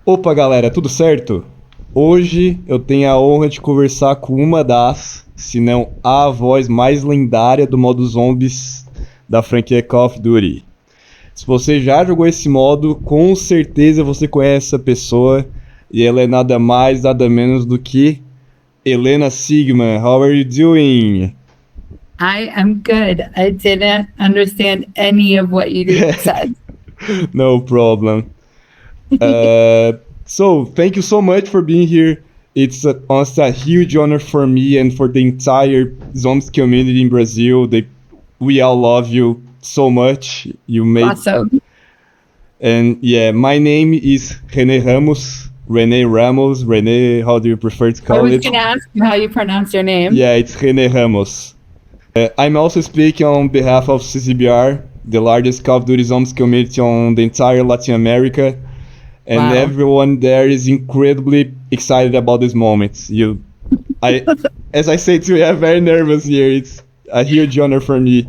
Opa, galera, tudo certo? Hoje eu tenho a honra de conversar com uma das, se não a voz mais lendária do modo zombies da franquia Call of Duty. Se você já jogou esse modo, com certeza você conhece essa pessoa e ela é nada mais, nada menos do que Elena Siegman. How are you doing? I am good. I didn't understand any of what you just said. No problem. So thank you so much for being here. It's honestly a huge honor for me and for the entire zombies community in Brazil. We all love you so much. You made Awesome. And yeah, my name is René Ramos. René, how do you prefer to I call was it? going to ask you how you pronounce your name. Yeah, it's René Ramos. I'm also speaking on behalf of CZBR, the largest Call of Duty zombies community on the entire Latin America. And Wow. everyone there is incredibly excited about this moment. As I say to you, I'm very nervous here. It's a huge honor for me.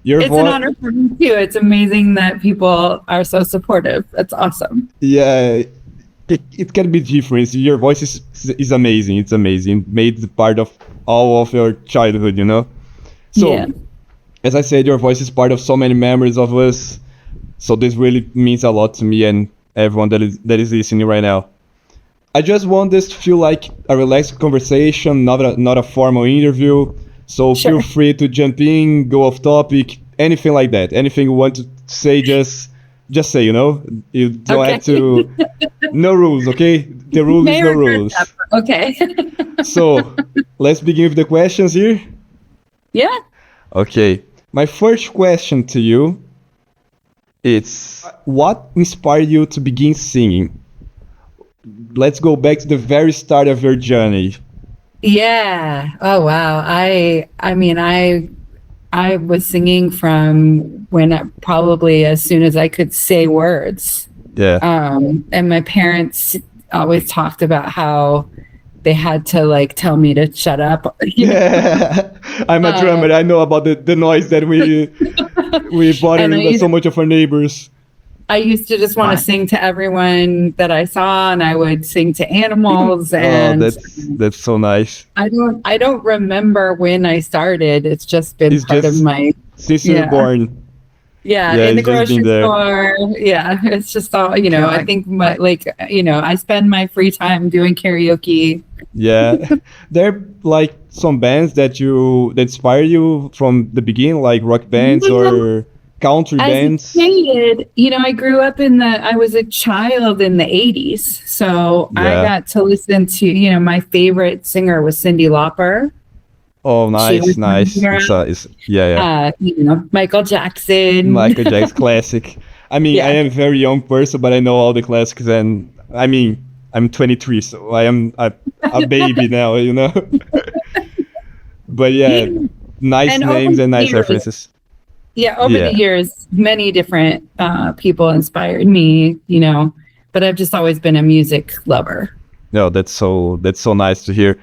It's an honor for me too. It's amazing that people are so supportive. That's awesome. Yeah, it can be different. Your voice is amazing. It's amazing. It made part of all of your childhood, you know? So, Yeah. As I said, your voice is part of so many memories of us. So this really means a lot to me and everyone that is listening right now. I just want this to feel like a relaxed conversation, not a formal interview. So Sure. Feel free to jump in, go off topic, anything like that. Anything you want to say, just say, you know? You don't have to... No rules, okay? The rule is no rules. Okay. So, let's begin with the questions here. Yeah. Okay. My first question to you is, what inspired you to begin singing? Let's go back to the very start of your journey. Yeah. Oh wow. I mean I was singing from when probably as soon as I could say words. Yeah. And my parents always talked about how they had to like tell me to shut up. Yeah. I'm a drummer. I know about the noise that we bother so much of our neighbors. I used to just want to sing to everyone that I saw, and I would sing to animals. And that's so nice. I don't remember when I started. It's just been part of my since you were born. Yeah, in the grocery store. Yeah, it's just all, you know, I think I spend my free time doing karaoke. Yeah. There are like some bands that inspire you from the beginning, like rock bands or country bands. As a kid, I grew up I was a child in the 80s. So I got to listen to, my favorite singer was Cyndi Lauper. Oh, nice. Yeah. Michael Jackson. Michael Jackson, classic. I mean, I am a very young person, but I know all the classics. And I mean, I'm 23, so I am a baby now, you know? But yeah, nice names and nice references. Yeah, over the years, many different people inspired me, but I've just always been a music lover. No, that's so nice to hear.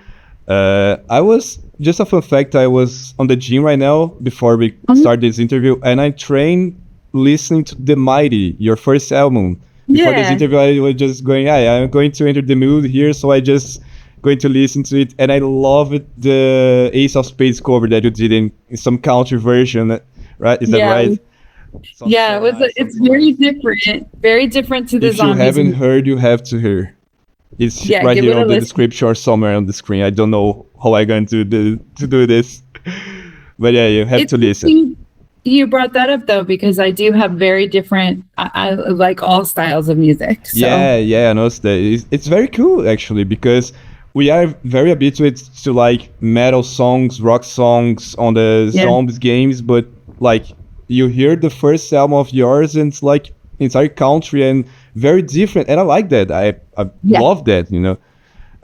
I was, just a fun fact, I was on the gym right now before we start this interview, and I trained listening to The Mighty, your first album. Before this interview, I was just going, I'm going to enter the mood here, so I just going to listen to it, and I love the Ace of Spades cover that you did in some country version, right? Is that right? Yeah, it's very different to the zombies. If you haven't heard, you have to hear. It's right here on the description or somewhere on the screen. I don't know how I'm going to do this. But yeah, you have to listen. You brought that up, though, because I do have very different... I like all styles of music. So. Yeah, I know. It's very cool, actually, because we are very habituated to, like, metal songs, rock songs on the zombies games, but, like, you hear the first album of yours, and it's, like, entire country and very different, and I like that. I love that,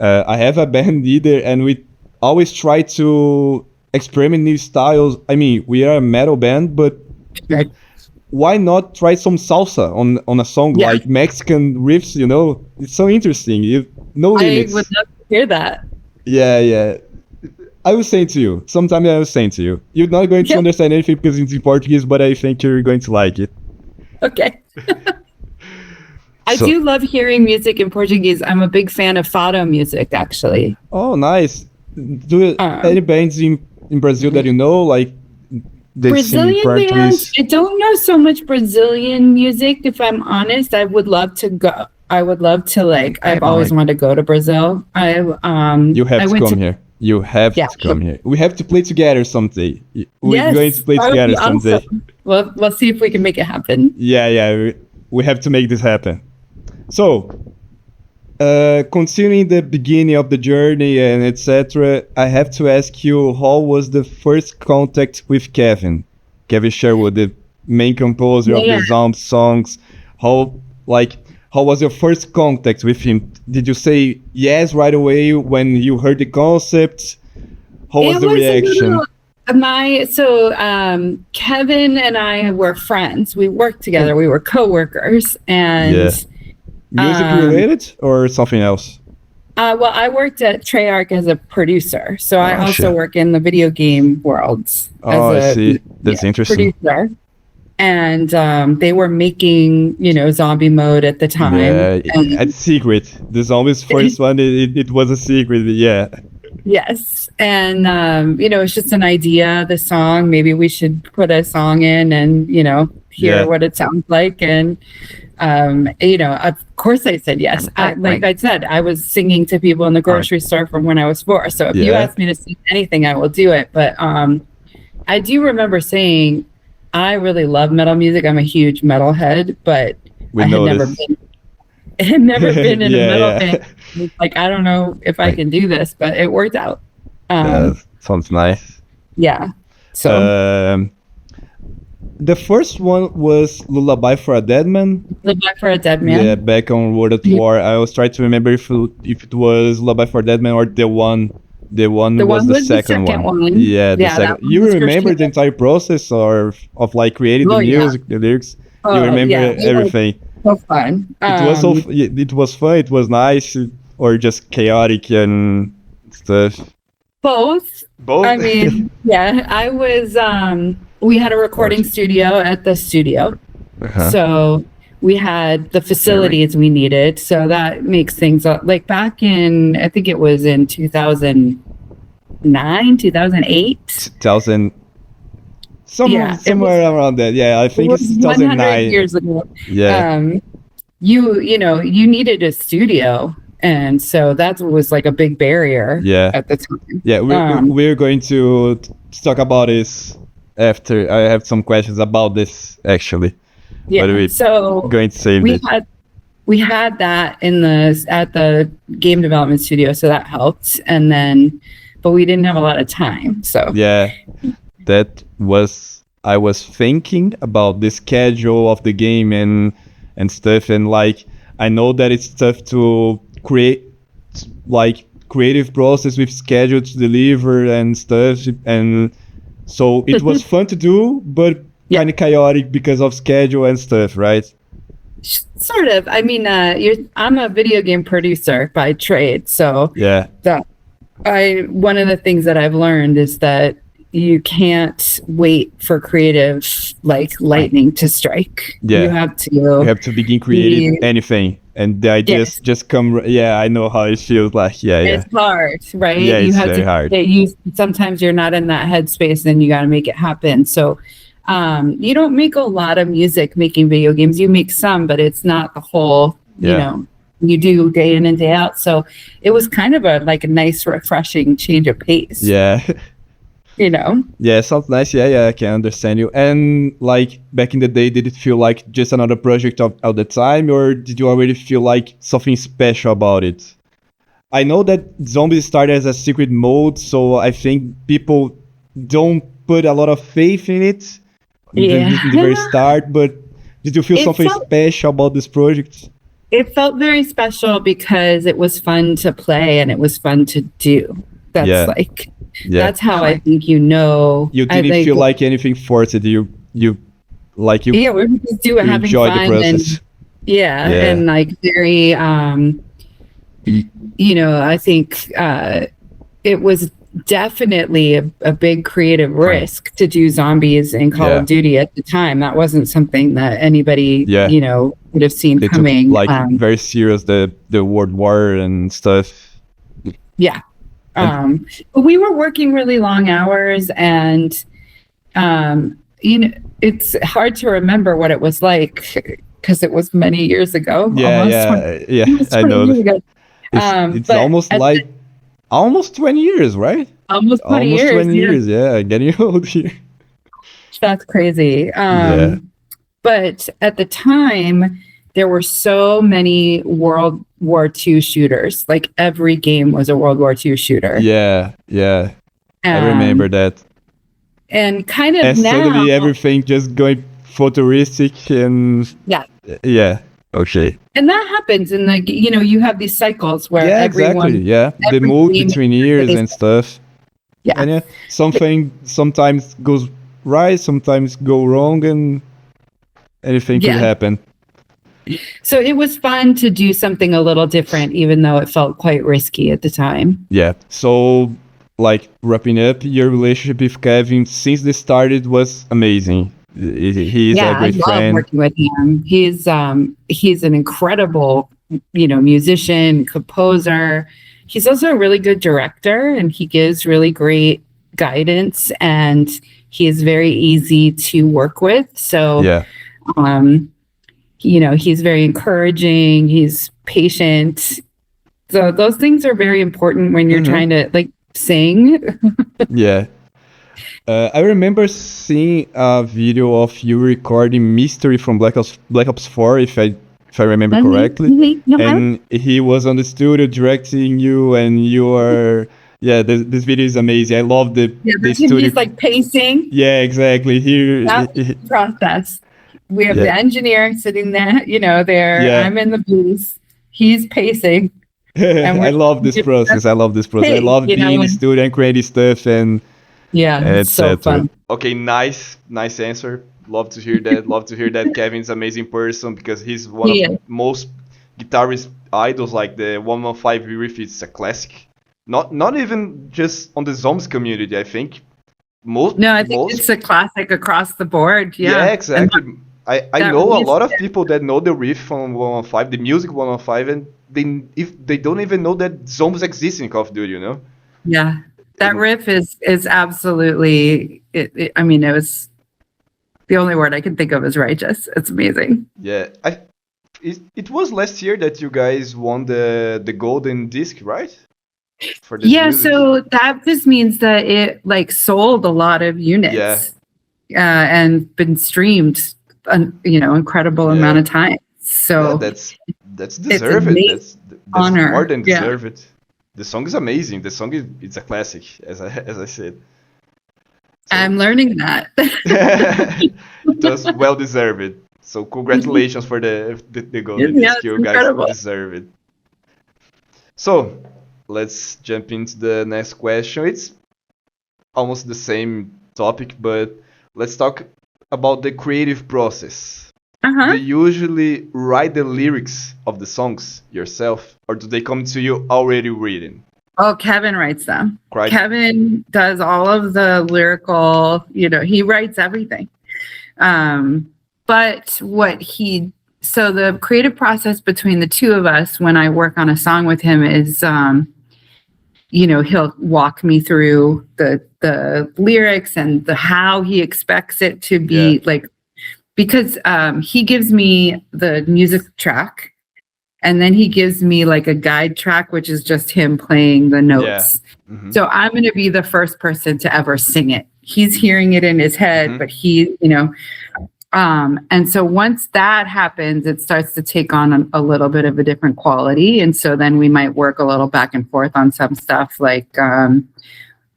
I have a band leader, and we always try to experiment new styles. I mean, we are a metal band, but why not try some salsa on a song like Mexican riffs? It's so interesting. No limits. I would love to hear that. Yeah. I was saying to you, sometime I was saying to you, you're not going to understand anything because it's in Portuguese, but I think you're going to like it. Okay. I do love hearing music in Portuguese. I'm a big fan of fado music, actually. Oh, nice. Do any bands in Brazil that you know, like Brazilian bands? I don't know so much Brazilian music, if I'm honest. I would love to go. I would love to, like, I've always wanted to go to Brazil. You have to come here. You have to come here. We have to play together someday. We're going to play together someday. Awesome. Well, we'll see if we can make it happen. Yeah. We have to make this happen. So, continuing the beginning of the journey and etc., I have to ask you, how was the first contact with Kevin Sherwood, the main composer of the Zombie songs? How was your first contact with him? Did you say yes right away when you heard the concept? How was the reaction? Kevin and I were friends. We worked together. We were co-workers. And music related or something else? Well, I worked at Treyarch as a producer. So I also work in the video game worlds. I see. That's interesting. Producer. And they were making, zombie mode at the time. Yeah, it's secret. The zombies first one, it was a secret. Yeah. Yes. And, it's just an idea, the song. Maybe we should put a song in and, hear what it sounds like. And, of course I said yes. I said, I was singing to people in the grocery store from when I was 4. So if you ask me to sing anything, I will do it. But I do remember saying, I really love metal music. I'm a huge metalhead, but I had never been in a metal band. Like, I don't know if I can do this, but it worked out. Sounds nice. Yeah. So the first one was Lullaby for a Dead Man. Lullaby for a Dead Man. Yeah, back on World at War. I was trying to remember if it was Lullaby for a Dead Man or the one. The one was the second one. Yeah, the second. You remember the entire process of like creating the music, the lyrics? You remember everything? So fun. It was fun. It was nice, or just chaotic and stuff. Both. I mean, I was. We had a recording studio at the studio, so we had the facilities we needed. So that makes things like back in, I think it was in 2009, 2008. 2000. Somewhere around that. Yeah, I think it's 2009. 100 years ago. Yeah. You needed a studio. And so that was like a big barrier at the time. Yeah, we're going to talk about this after. I have some questions about this, actually. Yeah, so going to save we had that at the game development studio, so that helped. And then, but we didn't have a lot of time. So I was thinking about the schedule of the game and stuff, and like I know that it's tough to create like creative process with schedule to deliver and stuff, and so it was fun to do, but kind of chaotic because of schedule and stuff, right? Sort of. I mean, I'm a video game producer by trade, so one of the things that I've learned is that you can't wait for creative like lightning to strike. You have to begin creating anything, and the ideas just come. I know how it feels like. It's hard, right? It's very hard. Sometimes you're not in that headspace, and you got to make it happen. So you don't make a lot of music making video games. You make some, but it's not the whole, you do day in and day out. So it was kind of a nice, refreshing change of pace. Yeah. Yeah, sounds nice. Yeah, I can understand you. And like back in the day, did it feel like just another project of the time, or did you already feel like something special about it? I know that Zombies started as a secret mode, so I think people don't put a lot of faith in it in the very start, but did you feel something special about this project? It felt very special because it was fun to play and it was fun to do. That's that's how I think you didn't feel like anything forced. You we're just doing having fun the process. And like very I think it was definitely a big creative risk to do zombies in Call of Duty at the time. That wasn't something that anybody, you know, would have seen coming. Took, like, very serious the World War and stuff. Yeah. But we were working really long hours, and you know, it's hard to remember what it was like because it was many years ago. I know. It's almost like almost 20 years, right? Almost 20 years. Yeah, getting old here. That's crazy. But at the time, there were so many World War II shooters. Like every game was a World War II shooter. Yeah. I remember that. And kind of and now, suddenly everything just going futuristic and yeah. Okay. And that happens, and like, you know, you have these cycles where everyone, they move between years and stuff. Yeah. And something sometimes goes right, sometimes go wrong, and anything could happen. So it was fun to do something a little different, even though it felt quite risky at the time. Yeah. So, like, wrapping up, your relationship with Kevin since the start, it was amazing. He's a great friend. I love working with him. He's an incredible, you know, musician, composer. He's also a really good director, and he gives really great guidance, and he is very easy to work with. So, you know, he's very encouraging. He's patient. So those things are very important when you're trying to like sing. I remember seeing a video of you recording Mystery from Black Ops 4, if I remember correctly. And he was on the studio directing you, and you are... Yeah, this video is amazing. I love the studio. He's like pacing. Yeah, exactly. That's the process. We have the engineer sitting there, you know, I'm in the booth. He's pacing. I love this process. I love being in the studio and creating stuff and it's so fun. Okay, nice answer. Love to hear that. Love to hear that Kevin's an amazing person, because he's one of the most guitarist idols. Like the 115 riff is a classic. Not even just on the Zombies community, I think. I think it's a classic across the board. Yeah, exactly. I know a lot of people that know the riff from 115, the music 115, and they don't even know that Zombies exist in Call of Duty, you know? Yeah, that riff is absolutely. I mean, it was the only word I can think of is righteous. It's amazing. Yeah, it was last year that you guys won the golden disc, right? For this music. So that just means that it like sold a lot of units, and been streamed, you know, incredible amount of time. So that's deserved. That's honor. More than deserve it. The song is amazing. The song it's a classic, as I said. So, I'm learning that. It was well deserved. So congratulations for the golden disc. You guys deserve it. So let's jump into the next question. It's almost the same topic, but let's talk about the creative process. Do you usually write the lyrics of the songs yourself, or do they come to you already written? Oh, Kevin writes them. Kevin does all of the lyrical, you know, he writes everything. But so the creative process between the two of us when I work on a song with him is, you know, he'll walk me through the lyrics and how he expects it to be like, because he gives me the music track, and then he gives me like a guide track, which is just him playing the notes. So I'm going to be the first person to ever sing it. He's hearing it in his head, but he, you know, and so once that happens, it starts to take on a little bit of a different quality. And so then we might work a little back and forth on some stuff, like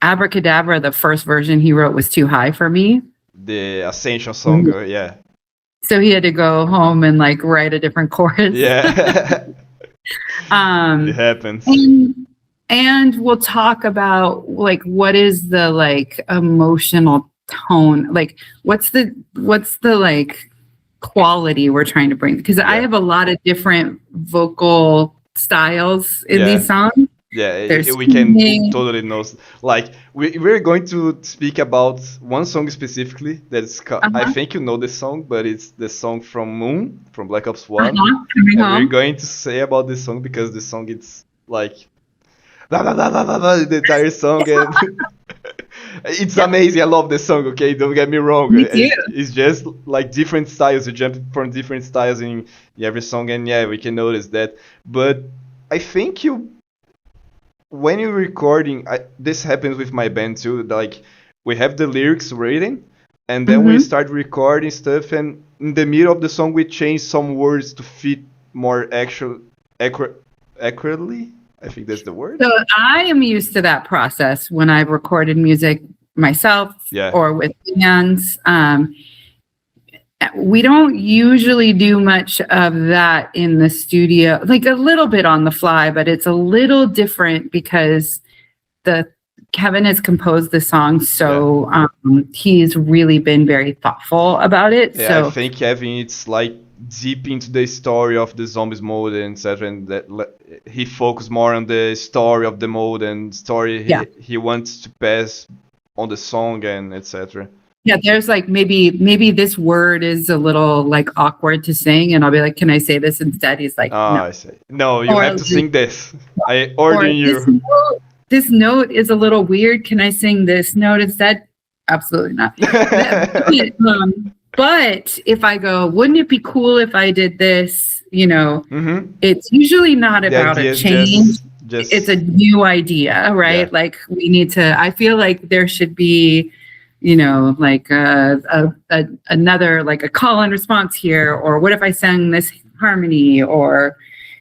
Abracadabra, the first version he wrote was too high for me. The Ascension song, So he had to go home and like write a different chorus. It happens. And we'll talk about like what is the like emotional tone, like what's the like quality we're trying to bring, because I have a lot of different vocal styles in these songs. Yeah, There's we can singing. totally know. Like we're going to speak about one song specifically. That's I think you know the song, but it's the song from Moon from Black Ops 1. Coming And we're Home. going to say about this song because the song it's like blah, blah, blah, blah, blah, blah, the entire song, and it's amazing. I love the song. Okay, don't get me wrong. Me too. It's just like different styles. You jump from different styles in every song, and yeah, we can notice that. But I think when you're recording, this happens with my band too. Like we have the lyrics written, and then we start recording stuff, and in the middle of the song we change some words to fit more accurately. I think that's the word. So I am used to that process when I've recorded music myself or with bands. We don't usually do much of that in the studio, like a little bit on the fly, but it's a little different because Kevin has composed the song, so he's really been very thoughtful about it. Yeah, so I think Kevin, it's like deep into the story of the zombies mode and etc. And that he focused more on the story of the mode and story he wants to pass on the song and etc. Yeah, there's like maybe this word is a little like awkward to sing, and I'll be like, "Can I say this instead?" He's like, "No, I say no. You have to sing this. I order you." This note is a little weird. Can I sing this note instead? Absolutely not. But if I go, wouldn't it be cool if I did this? It's usually not about a change. It's a new idea, right? Yeah. Like we need to. I feel like there should be. Like another like a call and response here, or what if I sang this harmony, or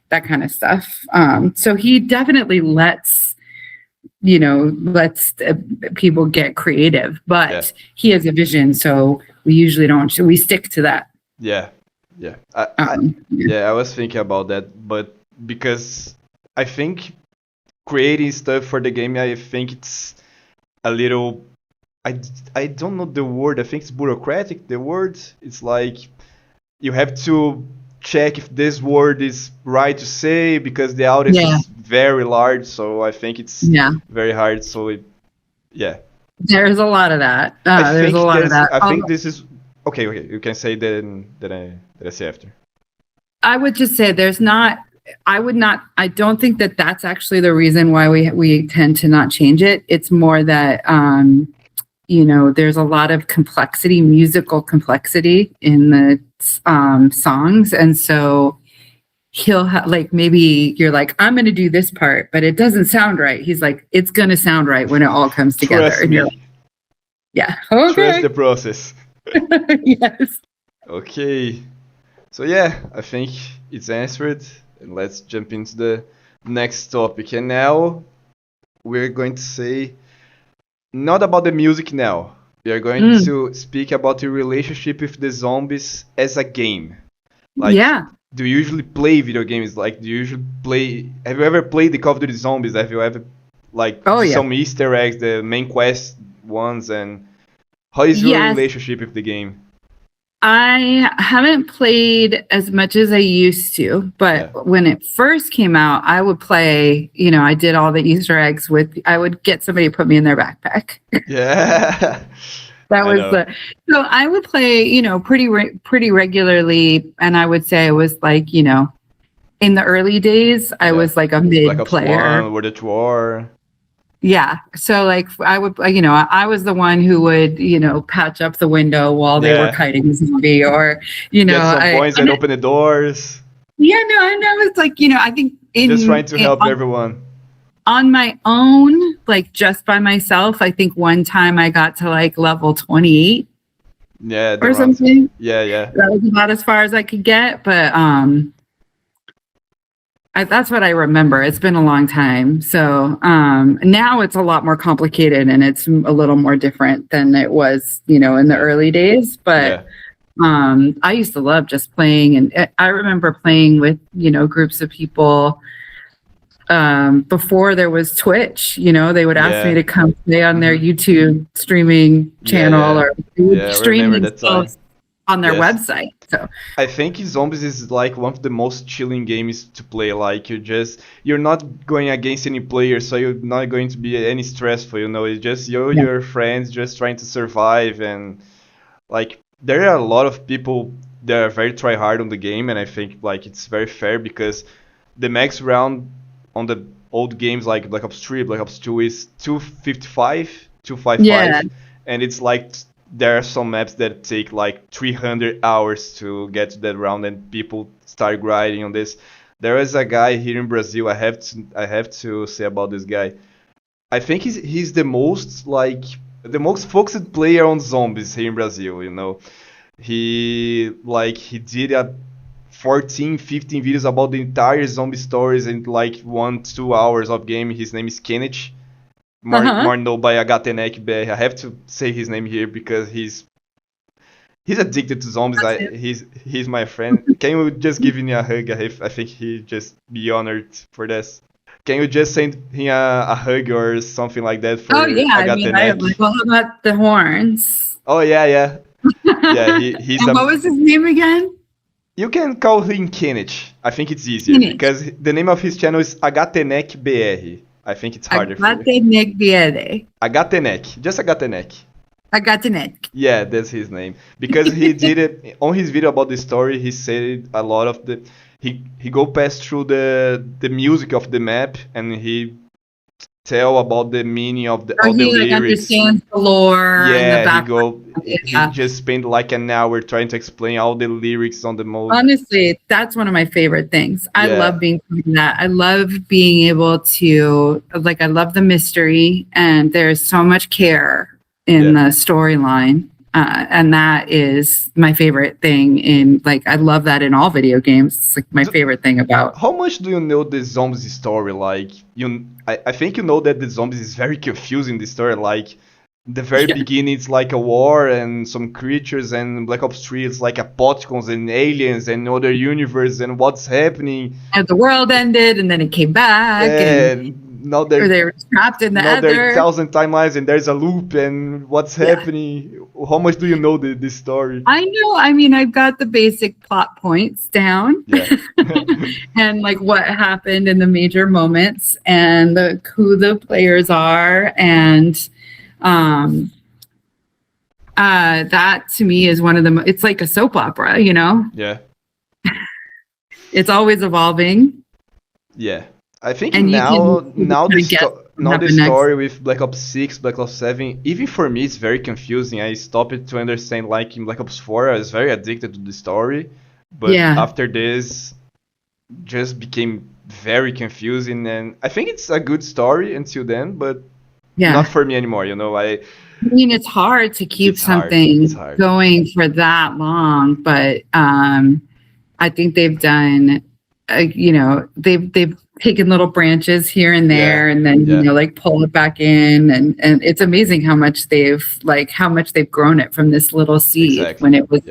that kind of stuff. So he definitely lets people get creative, but he has a vision, so we usually don't. We stick to that. Yeah. I was thinking about that, but because I think creating stuff for the game, I think it's a little. I don't know the word. I think it's bureaucratic. The word, it's like you have to check if this word is right to say because the audience is very large. So I think it's very hard. So there's a lot of that. There's a lot of that. I think this is okay. You can say that I say after. I would just say there's not. I don't think that that's actually the reason why we tend to not change it. It's more that. There's a lot of complexity, musical complexity in the songs. And so he'll like, maybe you're like, I'm going to do this part, but it doesn't sound right. He's like, it's going to sound right when it all comes together. Trust and me. You're like, yeah. Okay. Trust the process. Yes. Okay. So I think it's answered. And let's jump into the next topic. And now we're going to say, not about the music now. We are going to speak about the relationship with the zombies as a game. Like, do you usually play video games? Like, do you usually play? Have you ever played the Call of Duty Zombies? Have you ever some Easter eggs, the main quest ones, and how is your relationship with the game? I haven't played as much as I used to, but when it first came out, I would play, I did all the Easter eggs I would get somebody to put me in their backpack. Yeah. That was so I would play, pretty regularly. And I would say it was like, in the early days, I was like a mid player. World at War. Yeah. So like I would, I was the one who would, patch up the window while they were kiting the zombie, or, get some points and open the doors. Yeah, no, I know. It's like, I think just trying to help everyone. On my own, like just by myself, I think one time I got to like level 28. Yeah. Or something. Yeah. That was about as far as I could get, but that's what I remember. It's been a long time. So now it's a lot more complicated and it's a little more different than it was, in the early days. But I used to love just playing. And I remember playing with, groups of people before there was Twitch. They would ask me to come play on their YouTube streaming channel or stream themselves on their website. So I think Zombies is like one of the most chilling games to play. Like you're not going against any player, so you're not going to be any stressful. It's just you and your friends just trying to survive, and like there are a lot of people that are very try hard on the game, and I think like it's very fair because the max round on the old games like Black Ops 3, Black Ops 2 is 255, 255, and it's like there are some maps that take like 300 hours to get to that round, and people start grinding on this. There is a guy here in Brazil. I have to say about this guy. I think he's the most focused player on zombies here in Brazil. He did a 14, 15 videos about the entire zombie stories in like 1-2 hours of game. His name is Kenneth. More known by HTNEC. I have to say his name here because he's addicted to zombies. He's my friend. Can you just give me a hug? I think he'd just be honored for this. Can you just send him a hug or something like that for HTNEC? Well, how about the horns? Oh yeah. Yeah, he's what was his name again? You can call him Kenneth. I think it's easier because the name of his channel is HTNEC BR. I think it's harder for you. HTNEC, just HTNEC. HTNEC. Yeah, that's his name. Because he did it on his video about the story. He said a lot of the he go past through the music of the map, and he tell about the meaning of the lyrics. Understands the lore. Yeah, he just spent like an hour trying to explain all the lyrics on the mode. Honestly, that's one of my favorite things. I love being that. I love being able to I love the mystery, and there's so much care in the storyline. And that is my favorite thing I love that in all video games. It's like my favorite thing about. How much do you know the zombies story? I think you know that the zombies is very confusing, the story. Like the very beginning it's like a war and some creatures, and Black Ops 3 it's like apocalypse and aliens and other universe and what's happening. And the world ended and then it came back. And now they were trapped in the other. There are 1,000 timelines and there's a loop and what's happening. How much do you know this story? I know. I mean, I've got the basic plot points down. Yeah. And what happened in the major moments and who the players are. And that to me is one of the, it's like a soap opera, Yeah. It's always evolving. Yeah. I think now the story with Black Ops 6, Black Ops 7, even for me it's very confusing. I stopped to understand in Black Ops 4 I was very addicted to the story, but after this just became very confusing, and I think it's a good story until then, but not for me anymore, I mean, it's hard to keep something going for that long, but I think they've done they've taken little branches here and there, and then pull it back in, and it's amazing how much they've grown it from this little seed when it was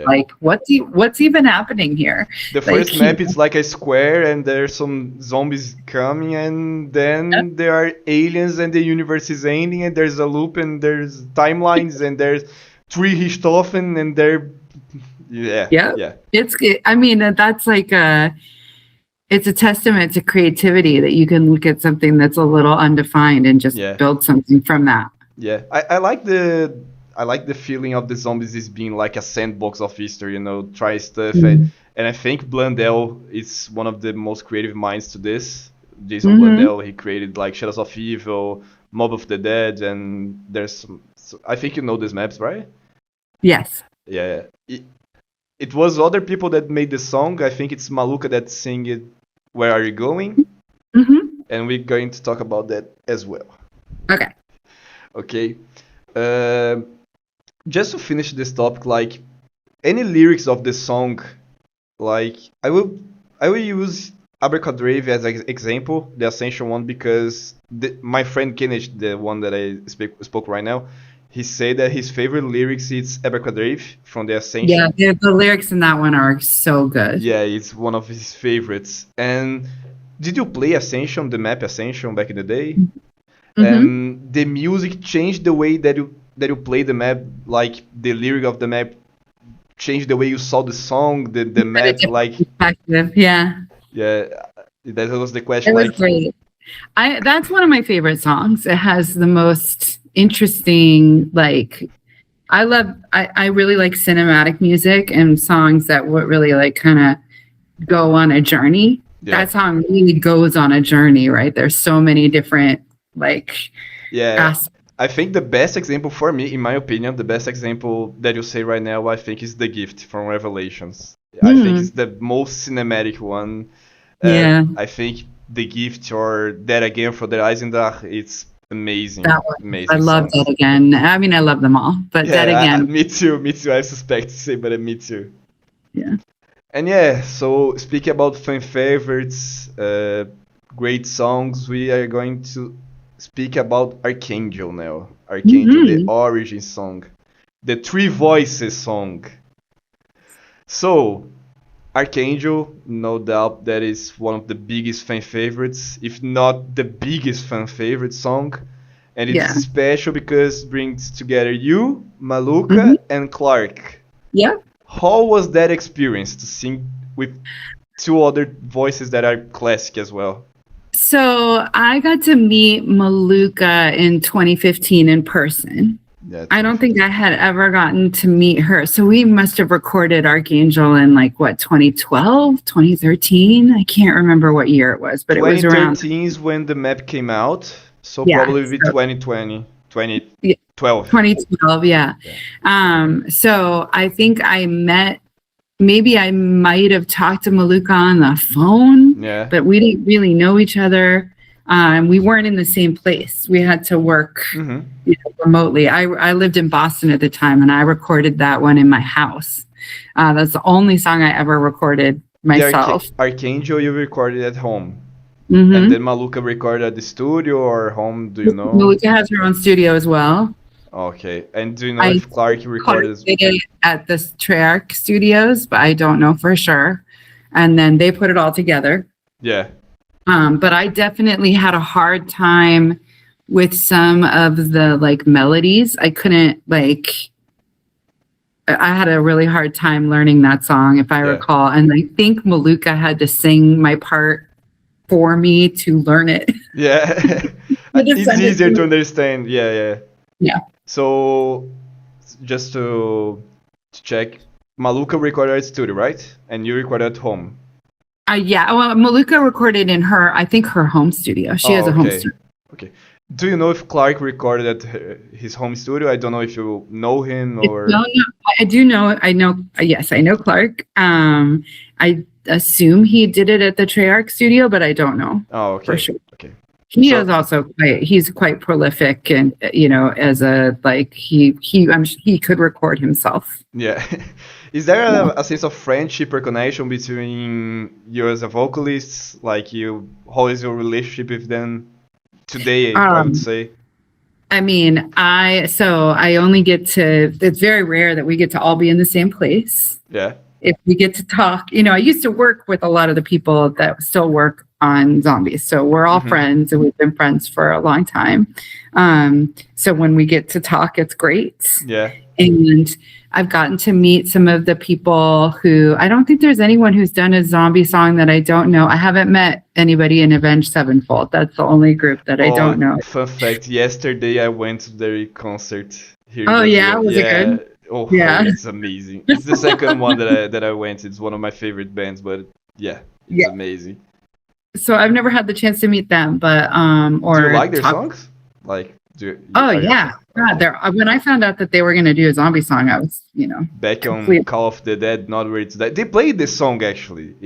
what's even happening here. The first map is like a square, and there's some zombies coming, and then there are aliens, and the universe is ending, and there's a loop, and there's timelines, and there's 3 Richthofen, and they're I mean, that's it's a testament to creativity that you can look at something that's a little undefined and just build something from that. Yeah, I like the feeling of the zombies as being like a sandbox of history, try stuff. And I think Blundell is one of the most creative minds to this. Jason Blundell, he created Shadows of Evil, Mob of the Dead, and there's I think you know these maps, right? Yes. Yeah. It was other people that made the song. I think it's Maluca that sang it, Where Are You Going? And we're going to talk about that as well. Okay. Just to finish this topic, any lyrics of the song, I will use Abracadabra as an example, the Ascension one, because my friend Kenneth, the one that I spoke right now, he said that his favorite lyrics is Abracadabra from the Ascension. Yeah, the lyrics in that one are so good. Yeah, it's one of his favorites. And did you play Ascension, the map Ascension, back in the day? And the music changed the way that you play the map, the lyric of the map changed the way you saw the song, the map, like perspective. Yeah, that was the question. It was great. That's one of my favorite songs. It has the most interesting, like, I really like cinematic music and songs that would really like kind of go on a journey. That song really goes on a journey, right? There's so many different aspects. I think the best example for me, in my opinion, the best example that you say right now, I think is The Gift from Revelations. I think it's the most cinematic one. I think The Gift or That Again for the Eisendrach, it's amazing. Amazing. I love That Again. I mean, I love them all, but That Again. Me too. I suspect to say, but me too. Yeah. And so speaking about fan favorites, great songs, we are going to speak about Archangel now. Archangel, the origin song, the Three Voices song. So, Archangel, no doubt that is one of the biggest fan favorites, if not the biggest fan favorite song. And it's special because it brings together you, Maluka, and Clark. Yeah. How was that experience to sing with two other voices that are classic as well? So I got to meet Maluka in 2015 in person. I don't think I had ever gotten to meet her. So we must have recorded Archangel in 2012, 2013. I can't remember what year it was, but it was around. 2013 is when the map came out. So probably 2020, 2012. 2012, yeah. So I think maybe I might have talked to Maluka on the phone, but we didn't really know each other. We weren't in the same place. We had to work remotely. I lived in Boston at the time, and I recorded that one in my house. That's the only song I ever recorded myself. Archangel, you recorded at home. And then Maluka recorded at the studio or home, do you know? Maluka has her own studio as well. Okay. And do you know if Clark recorded at the Treyarch Studios, but I don't know for sure. And then they put it all together. Yeah. But I definitely had a hard time with some of the melodies. I couldn't I had a really hard time learning that song, if I recall. And I think Maluka had to sing my part for me to learn it. Yeah. It's easier to understand. Yeah. So just to check, Maluka recorded at studio, right? And you recorded at home. Well, Maluka recorded in her home studio. She has a home studio. Okay. Do you know if Clark recorded at his home studio? I don't know if you know him or. No, I do know. Yes, I know Clark. I assume he did it at the Treyarch studio, but I don't know. Oh, okay. For sure. Okay. Is also he's quite prolific, and as he could record himself. Yeah. Is there a sense of friendship or connection between you as a vocalist? How is your relationship with them today, I would say? I mean, I only get to, it's very rare that we get to all be in the same place. Yeah. If we get to talk, I used to work with a lot of the people that still work on Zombies. So we're all friends, and we've been friends for a long time. So when we get to talk, it's great. Yeah. And I've gotten to meet some of the people who, I don't think there's anyone who's done a zombie song that I don't know. I haven't met anybody in Avenged Sevenfold. That's the only group that I don't know. Fun fact, yesterday I went to their concert here. Oh, yeah? Was it good? Oh, it's amazing. It's the second one that I went. It's one of my favorite bands, but it's amazing. So I've never had the chance to meet them, but do you like their songs? When I found out that they were going to do a zombie song, I was, back on Call of the Dead, Not Ready to Die. They played this song actually.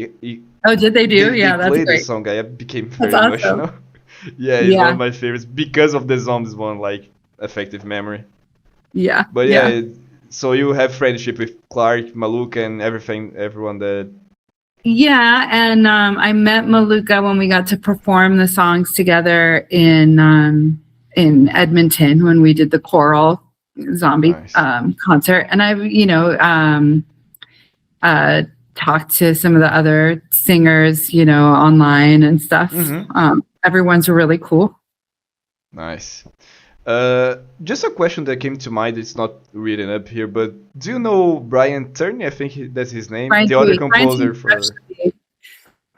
Oh, did they do? They that's played great. The song. I became very emotional. It's one of my favorites because of the zombies one, effective memory. Yeah. But so you have friendship with Clark, Maluka, and everyone that. Yeah, and I met Maluka when we got to perform the songs together in Edmonton when we did the choral zombie concert. And I've talked to some of the other singers online and stuff. Everyone's really cool. Nice. Just a question that came to mind. It's not written up here, but do you know Brian Turney? I think that's his name. Brian The other Tweed. Brian composer Tweed for. actually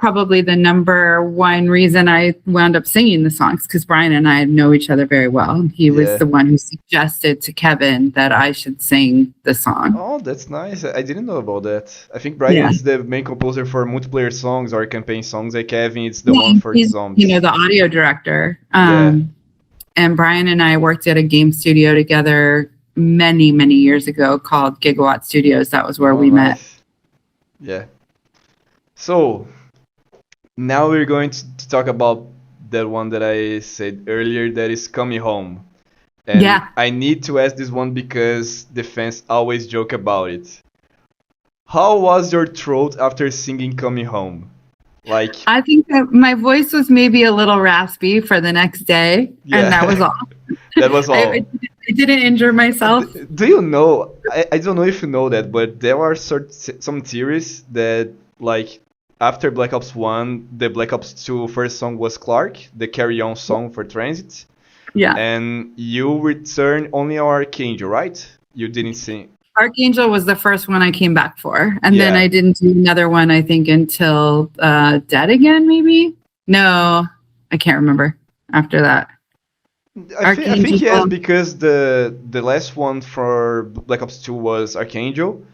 probably the number one reason I wound up singing the songs, because Brian and I know each other very well. He was the one who suggested to Kevin that I should sing the song. Oh, that's nice. I didn't know about that. I think Brian is the main composer for multiplayer songs or campaign songs. Like Kevin, it's the one for zombies. You know, the audio director. And Brian and I worked at a game studio together many, many years ago called Gigawatt Studios. That was where we met. Yeah. So now we're going to talk about that one that I said earlier, that is Coming Home. And I need to ask this one because the fans always joke about it. How was your throat after singing Coming Home? Like, I think that my voice was maybe a little raspy for the next day, and that was all. That was all. I didn't injure myself. Do you know, I don't know if you know that, but there are some theories that, like, after Black Ops 1, the Black Ops 2 first song was Clark, the carry-on song for Transit. Yeah. And you returned only on Archangel, right? You didn't sing. Archangel was the first one I came back for. And then I didn't do another one, I think, until Dead Again, maybe? No, I can't remember after that. I think yes, because the last one for Black Ops 2 was Archangel.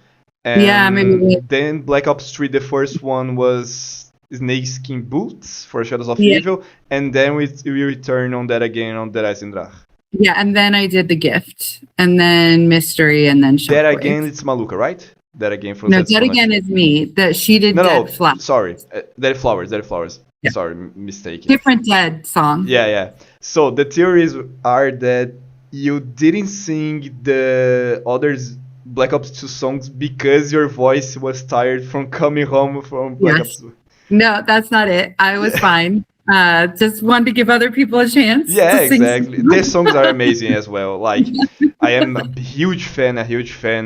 And maybe. Then Black Ops 3, the first one was Snakeskin Boots for Shadows of Evil. And then we return on that again on Dead Again. Yeah, and then I did The Gift, and then Mystery, and then Shockwave. Dead Again, it's Maluka, right? Dead Again from No, Dead Again is me. She did Dead Flowers. Sorry. Dead Flowers. Yeah. Sorry, mistaken. Different Dead song. Yeah. So the theories are that you didn't sing the others Black Ops 2 songs because your voice was tired from coming home from Black Ops 2. No, that's not it. I was fine. Just wanted to give other people a chance. Yeah, exactly. Their songs are amazing as well. Like, I am a huge fan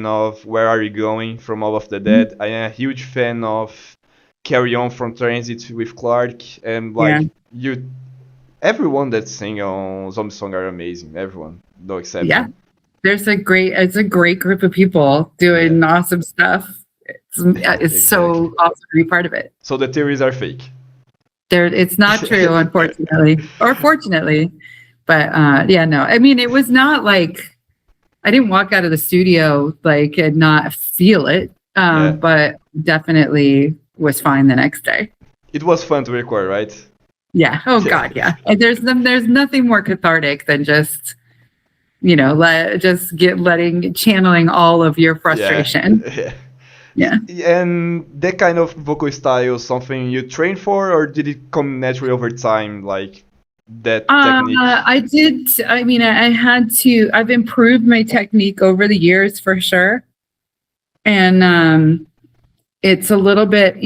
of Where Are You Going from All of the Dead. I am a huge fan of Carry On from Transit with Clark. And everyone that sing on Zombie Song are amazing. Everyone, no exception. Yeah. It's a great group of people doing awesome stuff. It's so awesome to be part of it. So the theories are fake. It's not true, unfortunately, or fortunately. But no. I mean, it was not like I didn't walk out of the studio like and not feel it, but definitely was fine the next day. It was fun to record, right? Yeah. Oh God, yeah. And there's nothing more cathartic than just channeling all of your frustration. Yeah. And that kind of vocal style is something you trained for, or did it come naturally over time, like that technique? I did. I mean, I had to. I've improved my technique over the years for sure, and it's a little bit,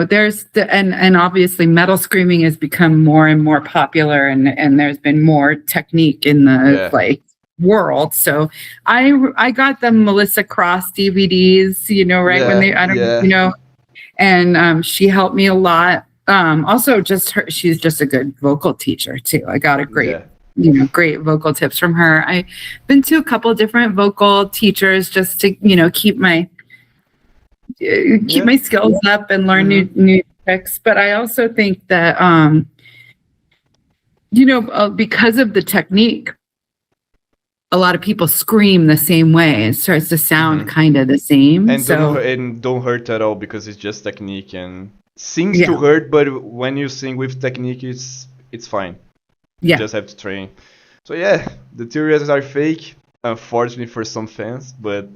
there's and obviously metal screaming has become more and more popular, and there's been more technique in the world. So I got the Melissa Cross DVDs, when they and she helped me a lot. Also just she's just a good vocal teacher too. I got a great vocal tips from her. I've been to a couple different vocal teachers just to keep my skills up and learn new tricks. But I also think that because of the technique, a lot of people scream the same way. It starts to sound kind of the same. And don't hurt at all because it's just technique and sings to hurt, but when you sing with technique, it's fine. You just have to train. So the theories are fake, unfortunately for some fans, but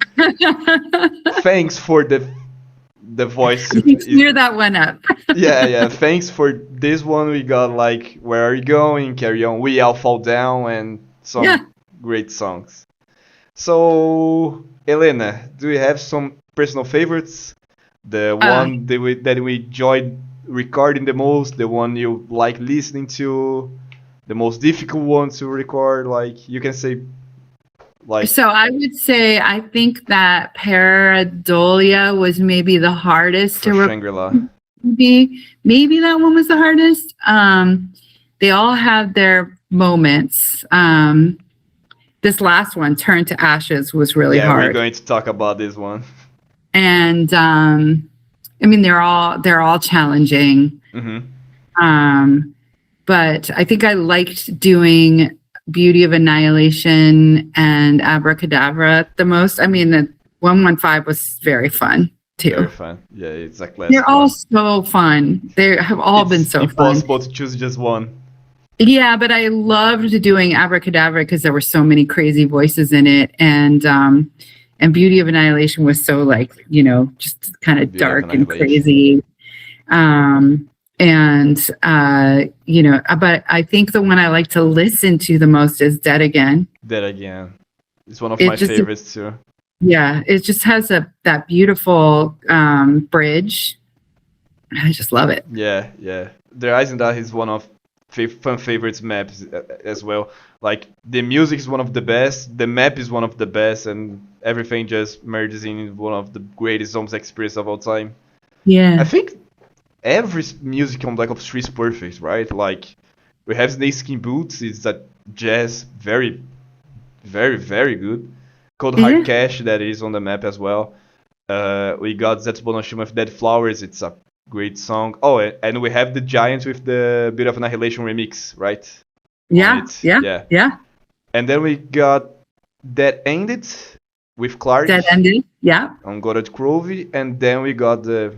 thanks for the voice. Clear that one up. Thanks for this one. We got like Where Are You Going, Carry On, We All Fall Down, and some great songs. So, Elena, do you have some personal favorites? The one that we enjoyed recording the most, the one you like listening to, the most difficult one to record, like you can say, like. So I would say I think that Pareidolia was maybe the hardest to record. Maybe that one was the hardest. They all have their moments. this last one, Turn to Ashes, was really yeah, hard. we're going to talk about this one. And I mean, they're all challenging. But I think I liked doing Beauty of Annihilation and Abracadabra the most. I mean, the 115 was very fun too. Very fun. Yeah, it's a classic. They're all so fun. They have all been so fun. It's impossible to choose just one. Yeah, but I loved doing Abracadabra because there were so many crazy voices in it, and Beauty of Annihilation was so like, you know, just kind of dark and crazy. You know, but I think the one I like to listen to the most is Dead Again. Dead Again. It's one of my favorites too. Yeah, it just has that beautiful bridge. I just love it. Yeah, yeah. The Eisenach is one of fan favorites maps as well. Like the music is one of the best, the map is one of the best, and everything just merges in one of the greatest zombies experience of all time. Yeah. I think every music on Black Ops 3 is perfect, right? Like we have Snake Skin Boots, it's a jazz, very, very, very good. Cold Hard Cash that is on the map as well. We got Zetsubonashima with Dead Flowers, it's a great song. Oh, and we have the Giant with the Bit of Annihilation remix, right? Yeah. And then we got Dead Ended with Clark. Dead Ended, yeah. On Goddard Crovey, and then we got the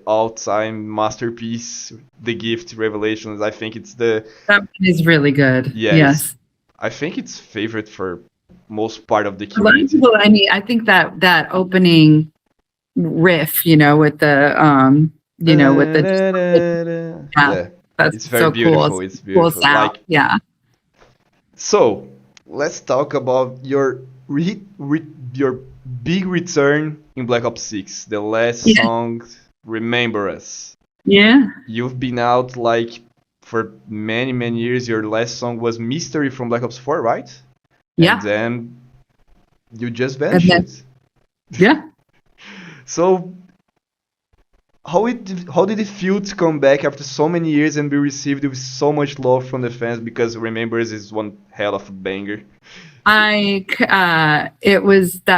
all-time masterpiece, The Gift Revelations. I think it's that one is really good. Yes. I think it's favorite for most part of the community. Well, I mean, I think that opening riff, you know, with the that's it's very so beautiful. Cool. It's beautiful. Cool sound. Like, yeah. So let's talk about your your big return in Black Ops 6, the last song, Remember Us. Yeah. You've been out like for many, many years. Your last song was Mystery from Black Ops 4, right? Yeah. And then you just vanished. Yeah. So how did it feel to come back after so many years and be received with so much love from the fans? Because Remember Us is one hell of a banger. That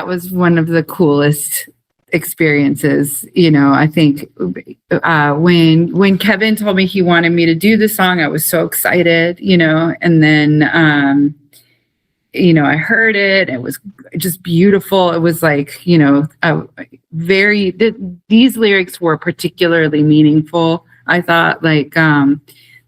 was one of the coolest experiences. You know, I think when Kevin told me he wanted me to do the song, I was so excited, you know, and then you know, I heard it. It was just beautiful. It was like, you know, these lyrics were particularly meaningful. I thought, like,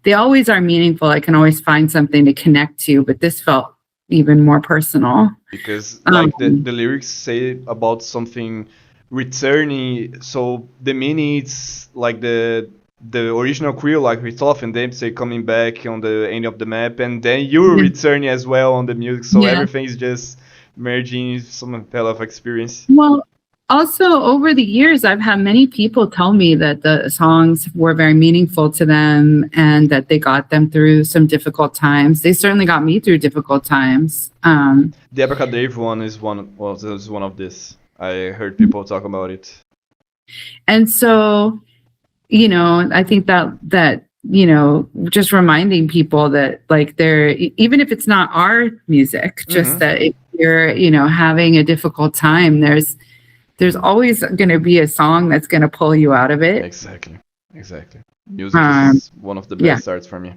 they always are meaningful. I can always find something to connect to, but this felt even more personal. Because, like, the lyrics say about something returning. So the meaning is like the original crew, like Rithoff and Dempsey coming back on the end of the map, and then you're returning as well on the music, so everything is just merging some hell of experience. Well, also over the years, I've had many people tell me that the songs were very meaningful to them and that they got them through some difficult times. They certainly got me through difficult times. The Abracadabra one is one of this. I heard people talk about it. And so, you know, I think that you know, just reminding people that, like, they're, even if it's not our music, just that if you're, you know, having a difficult time, there's always going to be a song that's going to pull you out of it. Exactly. Music is one of the best starts for me.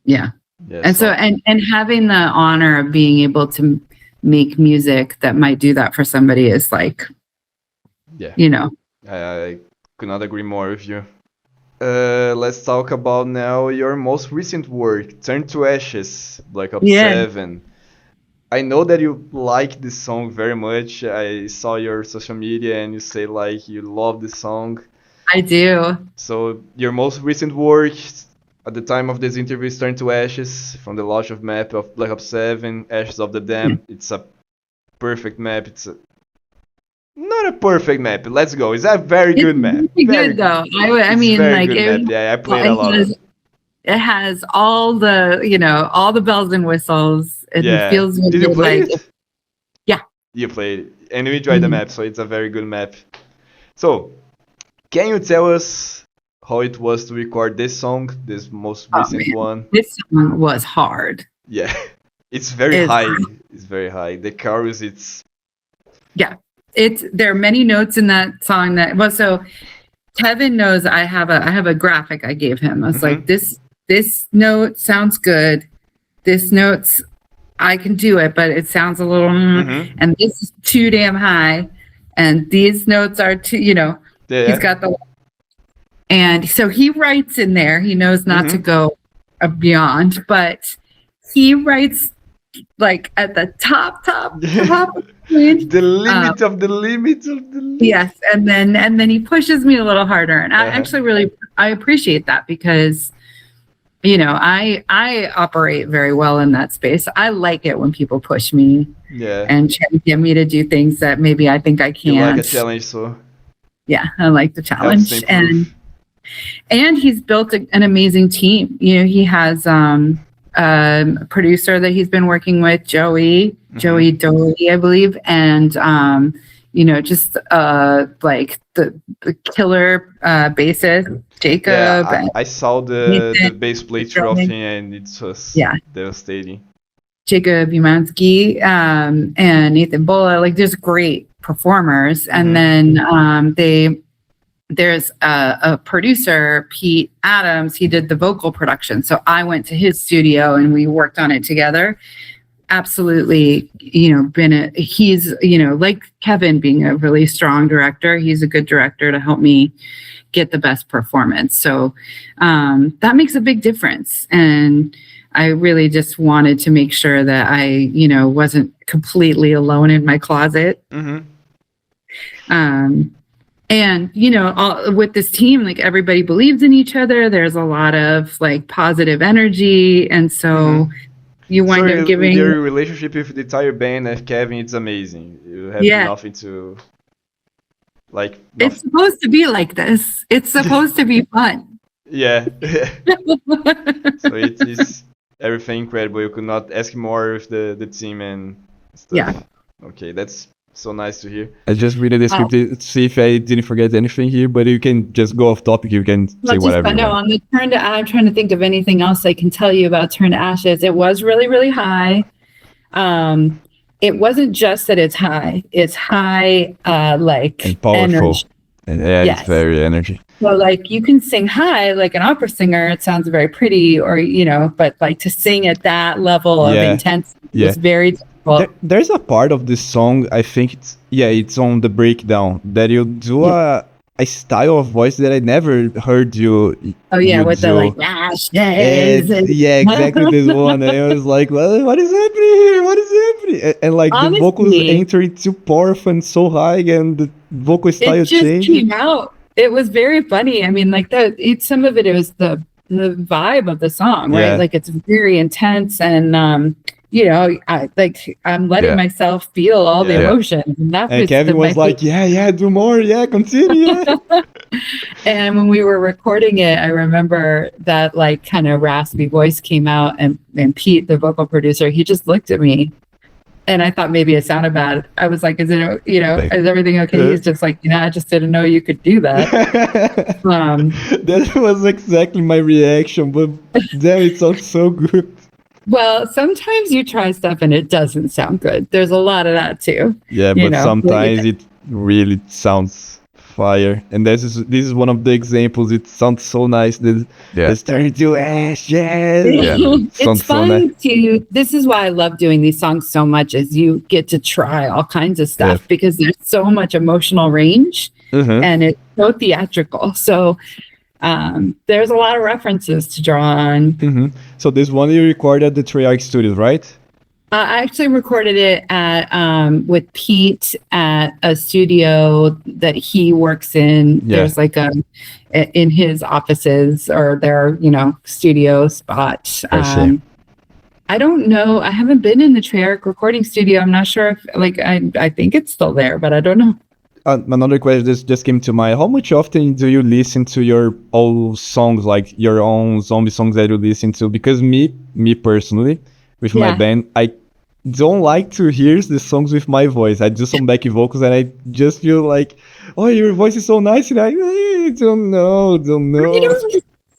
Yeah. And so and having the honor of being able to make music that might do that for somebody is like, you know. I could not agree more with you. Let's talk about now your most recent work, Turn to Ashes, Black Ops 7. I know that you like this song very much. I saw your social media and you say like you love this song. I do. So your most recent work at the time of this interview is Turn to Ashes, from the launch of map of Black Ops 7, Ashes of the Dam. It's a perfect map. It's not a perfect map. Let's go. It's a very good map. It's good though. I mean, like, I played a lot. It has all the, you know, all the bells and whistles. It feels good. Did you play it? Yeah. You played it. And we enjoyed the map, so it's a very good map. So, can you tell us how it was to record this song, this most recent one? This song was hard. Yeah. It's very high. It's very high. The chorus, it's there are many notes in that song so Kevin knows I have a graphic I gave him. I was like, this note sounds good. This note's I can do it, but it sounds a little and this is too damn high, and these notes are too, he's got the, and so he writes in there. He knows not to go beyond, but he writes like at the top of the range. The limit of the limit of the limit. Yes, and then he pushes me a little harder, and I actually I appreciate that, because I operate very well in that space. I like it when people push me and try to get me to do things that maybe I think I can't. You like a challenge, so yeah, I like the challenge. And he's built an amazing team. He has a producer that he's been working with, Joey Doty, I believe, and just like the killer bassist, Jacob. Yeah, I saw the bass playthrough of him, and it was devastating. Jacob Umansky and Nathan Bola, like there's great performers, and then there's a producer, Pete Adams. He did the vocal production, so I went to his studio and we worked on it together. Absolutely, he's like Kevin, being a really strong director. He's a good director to help me get the best performance. So that makes a big difference. And I really just wanted to make sure that I, wasn't completely alone in my closet. And, with this team, like everybody believes in each other. There's a lot of like positive energy. And so you wind up giving your relationship with the entire band and Kevin, it's amazing. You have nothing to like. It's supposed to be like this. It's supposed to be fun. Yeah. So it is everything incredible. You could not ask more with the team and stuff. Yeah. Okay, that's so nice to hear. I just read the script to see if I didn't forget anything here, but you can just go off topic. You can say whatever. No, on the Turn to I'm trying to think of anything else I can tell you about Turn to Ashes. It was really, really high. It wasn't just that it's high. It's high, like and powerful. Energy. And it's very energy. So like you can sing high like an opera singer. It sounds very pretty, or but like to sing at that level of intensity is very difficult. There's a part of this song, I think it's on the breakdown, that you do a style of voice that I never heard you. Oh yeah, with the like exactly this one. And I was like, what is happening here? What is happening? And like honestly, the vocals entering too powerful and so high, and the vocal style changed. It just came out. It was very funny. I mean, like some of it was the vibe of the song, right? Like it's very intense, and I'm letting myself feel all the emotions. And Kevin was like, do more, continue. And when we were recording it, I remember that like kind of raspy voice came out, and Pete, the vocal producer, he just looked at me. And I thought maybe it sounded bad. I was like, is everything okay? He's just like, I just didn't know you could do that. That was exactly my reaction, but damn, it sounds so good. Well, sometimes you try stuff and it doesn't sound good. There's a lot of that too. Yeah, but sometimes it really sounds fire. And this is one of the examples. It sounds so nice. It's starting to it's fun to. This is why I love doing these songs so much. Is you get to try all kinds of stuff because there's so much emotional range and it's so theatrical. So. There's a lot of references to draw on. So this one you recorded at the Treyarch Studios, right? I actually recorded it at with Pete at a studio that he works in. There's like in his offices or their studio spot. I don't know. I haven't been in the Treyarch recording studio. I'm not sure if I think it's still there, but I don't know. Another question just came to mind. How much often do you listen to your old songs, like your own zombie songs that you listen to? Because me personally, with my band, I don't like to hear the songs with my voice. I do some back vocals and I just feel like, oh, your voice is so nice, and I don't know.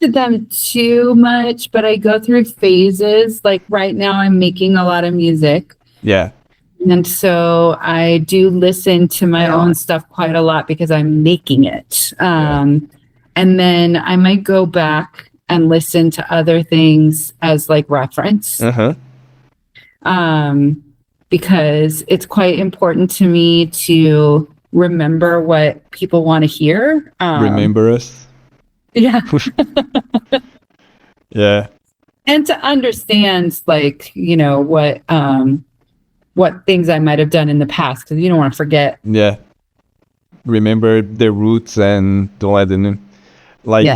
to them too much, but I go through phases. Like right now, I'm making a lot of music. Yeah. And so I do listen to my own stuff quite a lot because I'm making it. And then I might go back and listen to other things as like reference. Because it's quite important to me to remember what people want to hear. Remember us. Yeah. Yeah. And to understand, like, you know, what things I might have done in the past, because you don't want to forget. Yeah. Remember the roots and don't let them. Like,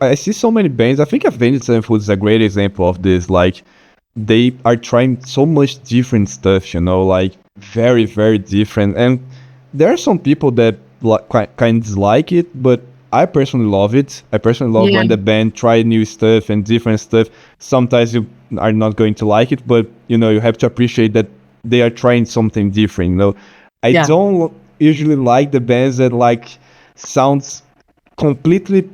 I see so many bands. I think Avenged Sevenfold is a great example of this. Like, they are trying so much different stuff, you know, like very, very different. And there are some people that kind of like it, but I personally love it. I personally love when the band try new stuff and different stuff. Sometimes you are not going to like it, but you know, you have to appreciate that they are trying something different. You know, I don't usually like the bands that like sounds completely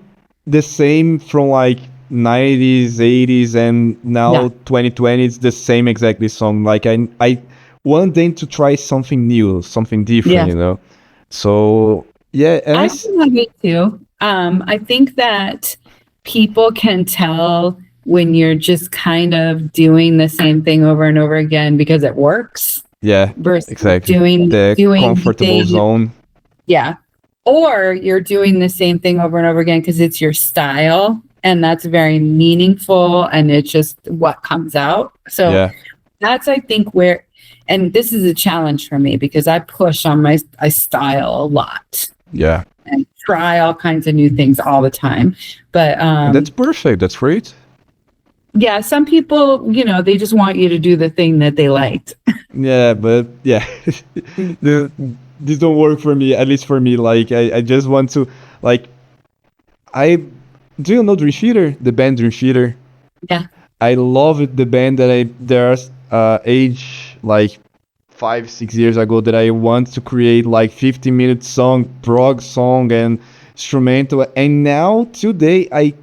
the same from like 90s, 80s, and now 2020 it's the same exactly song. Like I want them to try something new, something different, you know. So yeah, and I think that me too. I think that people can tell when you're just kind of doing the same thing over and over again because it works. Yeah, versus exactly. Doing Comfortable zone. Yeah. Or you're doing the same thing over and over again because it's your style and that's very meaningful and it's just what comes out. So that's, I think, where, and this is a challenge for me because I push on my style a lot. Yeah. And try all kinds of new things all the time. But and that's perfect. That's great. Yeah, some people, you know, they just want you to do the thing that they liked. Yeah, but yeah. This don't work for me, at least for me. Like I just want to like do you know Dream Theater? The band Dream Theater? Yeah. I love it, the band that there's age like 5-6 years ago that I want to create like 15-minute song, prog song and instrumental, and now today I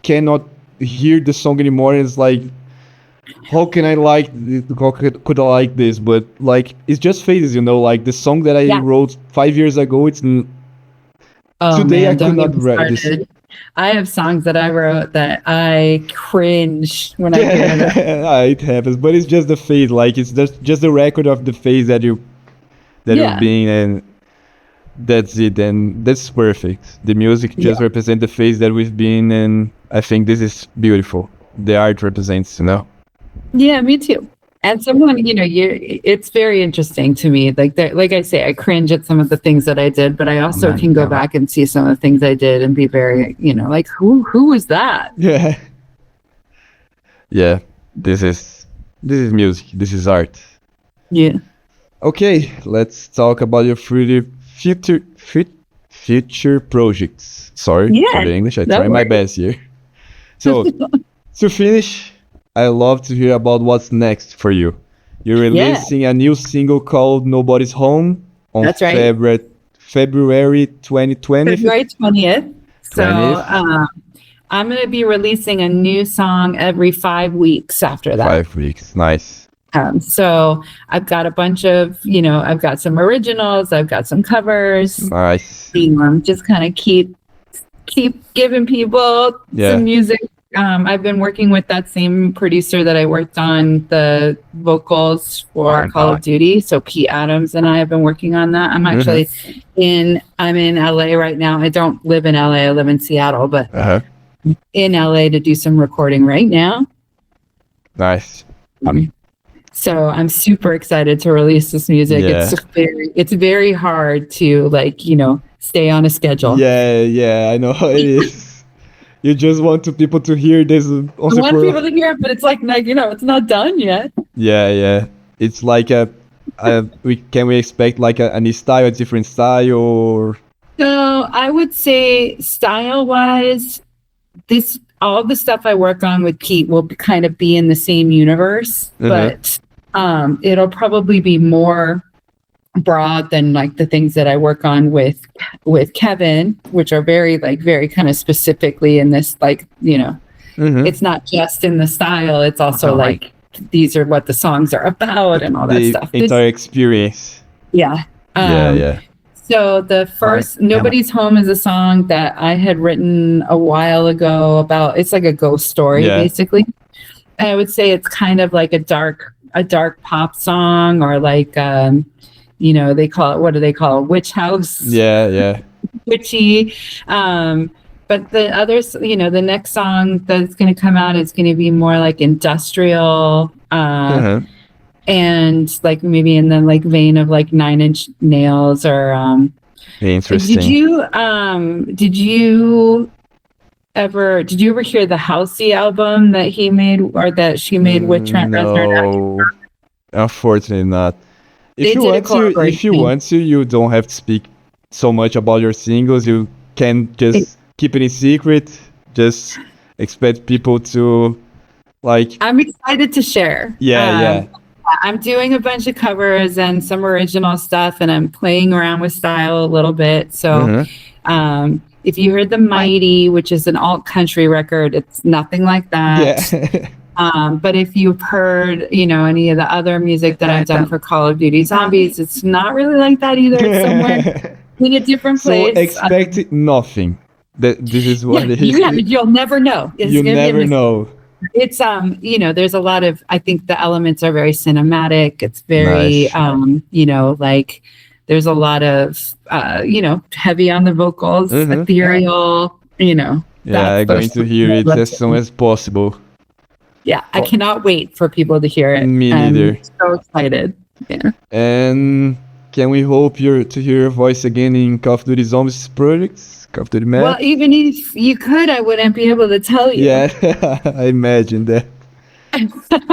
cannot hear the song anymore. It's like, how can I like, how could I like this? But like, it's just phases, you know, like the song that I wrote 5 years ago, it's today man, I could not write this. I have songs that I wrote that I cringe when I hear them. It happens, but it's just the phase. Like it's just the record of the phase that you're being, and that's it. And that's perfect. The music just represents the phase that we've been, and I think this is beautiful. The art represents, you know. Yeah, me too. And someone, you know, it's very interesting to me. Like I say, I cringe at some of the things that I did, but I also can go back and see some of the things I did and be very, you know, like who was that? Yeah. Yeah. This is music. This is art. Yeah. Okay, let's talk about your future projects. Sorry for the English. I try my best here. So to finish, I love to hear about what's next for you. You're releasing a new single called Nobody's Home on February 2020. February 20th. So I'm going to be releasing a new song every 5 weeks after that. 5 weeks. Nice. So I've got a bunch of, you know, I've got some originals, I've got some covers. Nice. Just kind of keep giving people some music. I've been working with that same producer that I worked on the vocals for Call of Duty. So Pete Adams and I have been working on that. I'm actually I'm in LA right now. I don't live in LA. I live in Seattle, but in LA to do some recording right now. Nice. So I'm super excited to release this music. Yeah. It's very hard to, like, you know, stay on a schedule. Yeah, I know how it is. You just want people to hear this. I want people to hear it, but it's like, you know, it's not done yet. Yeah. It's like can we expect like a new style, a different style, or? So I would say style-wise, all the stuff I work on with Pete will kind of be in the same universe, but it'll probably be more broad than like the things that I work on with Kevin, which are very kind of specifically in this, like, it's not just in the style, it's also like these are what the songs are about and all that stuff. The entire experience. Yeah. So the first Nobody's Home is a song that I had written a while ago about, it's like a ghost story basically. And I would say it's kind of like a dark pop song, or like they call it, what do they call it? Witch house. Yeah. Witchy. But the others, the next song that's going to come out is going to be more like industrial, and like maybe in the like vein of like Nine Inch Nails or. Interesting. Did you ever hear the Halsey album that he made or that she made with Trent Reznor? No, unfortunately not. If you want to, you don't have to speak so much about your singles. You can just keep it in secret. Just expect people to like. I'm excited to share. Yeah. I'm doing a bunch of covers and some original stuff, and I'm playing around with style a little bit. So, if you heard The Mighty, which is an alt country record, it's nothing like that. Yeah. But if you've heard, any of the other music that I've done for Call of Duty Zombies, it's not really like that either. It's somewhere in a different place. So expect nothing. This is what it is. You'll never know. You never know. It's there's a lot of, I think the elements are very cinematic. It's very nice. Like there's a lot of heavy on the vocals, ethereal, Yeah, I'm going to hear it as soon as possible. Yeah, I cannot wait for people to hear it. Me neither. I'm so excited. Yeah. And can we hope to hear your voice again in Call of Duty Zombies projects? Call of Duty Maps? Well, even if you could, I wouldn't be able to tell you. Yeah, I imagine that.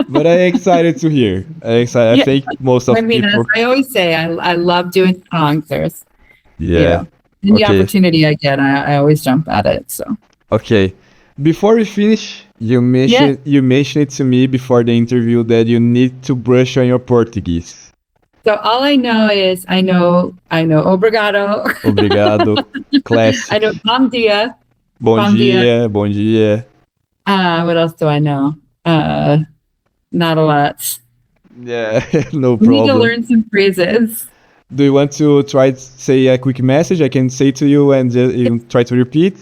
But I'm excited to hear. I think most of people... as I always say, I love doing songs. There's, and the opportunity I get, I always jump at it. So. Okay. Before we finish, you mentioned it to me before the interview that you need to brush on your Portuguese. So all I know is I know obrigado. Obrigado. Classic. I know bom dia. Bom dia. What else do I know? Not a lot. Yeah, no problem. We need to learn some phrases. Do you want to try to say a quick message? I can say to you and you try to repeat.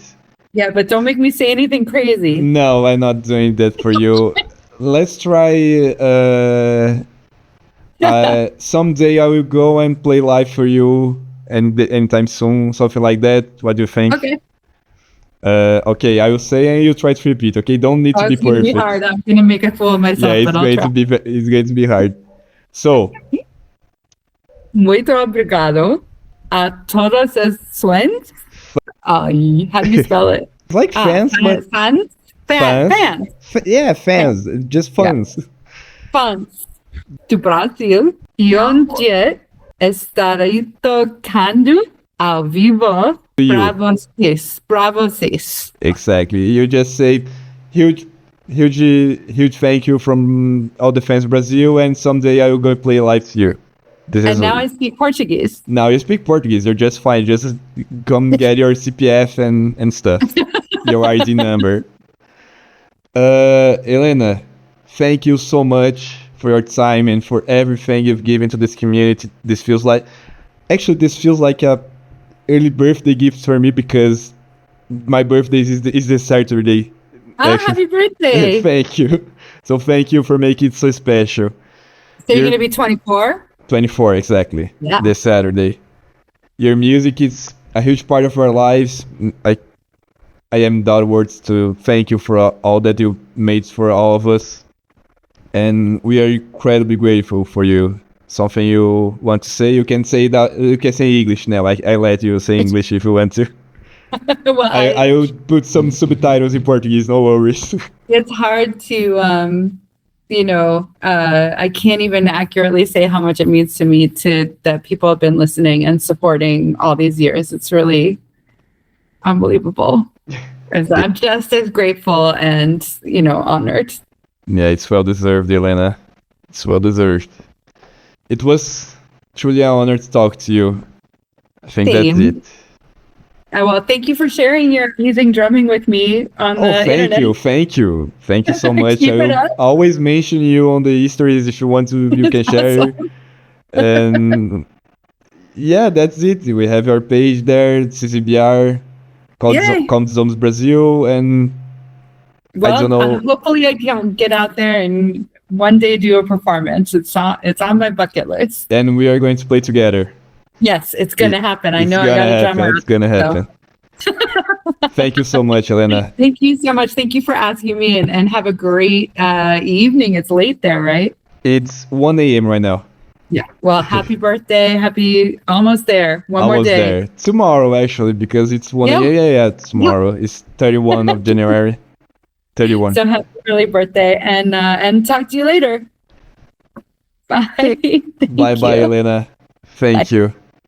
Yeah, but don't make me say anything crazy. No, I'm not doing that for you. Let's try... someday I will go and play live for you, and anytime soon, something like that. What do you think? Okay. Okay, I will say and you try to repeat. Okay, don't need to be perfect. It's gonna be hard. I'm gonna make a fool of myself. Yeah, it's going to be hard. So. Muito obrigado a todas as fãs. How do you spell it? It's like fans, but fans. Yeah, fans. Just fans. Yeah. Fans do Brasil, e onde estarei tocando ao vivo para vocês. Exactly. You just say huge thank you from all the fans of Brazil, and someday I will go play live here. I speak Portuguese. Now you speak Portuguese. You're just fine. Just come get your CPF and stuff. Your ID number. Elena, thank you so much for your time and for everything you've given to this community. This feels like a early birthday gift for me because my birthday is this Saturday. Happy birthday! Thank you. So thank you for making it so special. So you're gonna be 24? 24, exactly. Yeah. This Saturday. Your music is a huge part of our lives. I am without words to thank you for all that you made for all of us. And we are incredibly grateful for you. Something you want to say? You can say that. You can say English now. I let you say English if you want to. Well, I will put some subtitles in Portuguese. No worries. It's hard to, I can't even accurately say how much it means to me that people have been listening and supporting all these years. It's really unbelievable. I'm just as grateful and, honored. Yeah, it's well deserved, Elena. It's well deserved. It was truly an honor to talk to you. I think Same. that's it. Well, thank you for sharing your amazing drumming with me on the internet. Thank you so much. Keep I it will up. always mention you on the histories if you want to. You can share. Awesome. And yeah, that's it. We have our page there, CZBR, Yay. Composição Brazil, and Well, I don't know. hopefully I can get out there and one day do a performance. It's on my bucket list. And we are going to play together. Yes, it's gonna happen. I It's know I gonna got a happen. drummer. It's gonna happen. Thank you so much, Elena. Thank you so much. Thank you for asking me, and have a great evening. It's late there, right? It's 1 a.m. right now. Yeah. Well, happy birthday. Happy almost there. One more Almost day. there. Tomorrow, actually, because it's 1 Yeah. a.m. Yeah, tomorrow. It's 31 of January. 31. So happy early birthday, and talk to you later. Bye. Thank Bye, you. Elena. Thank you.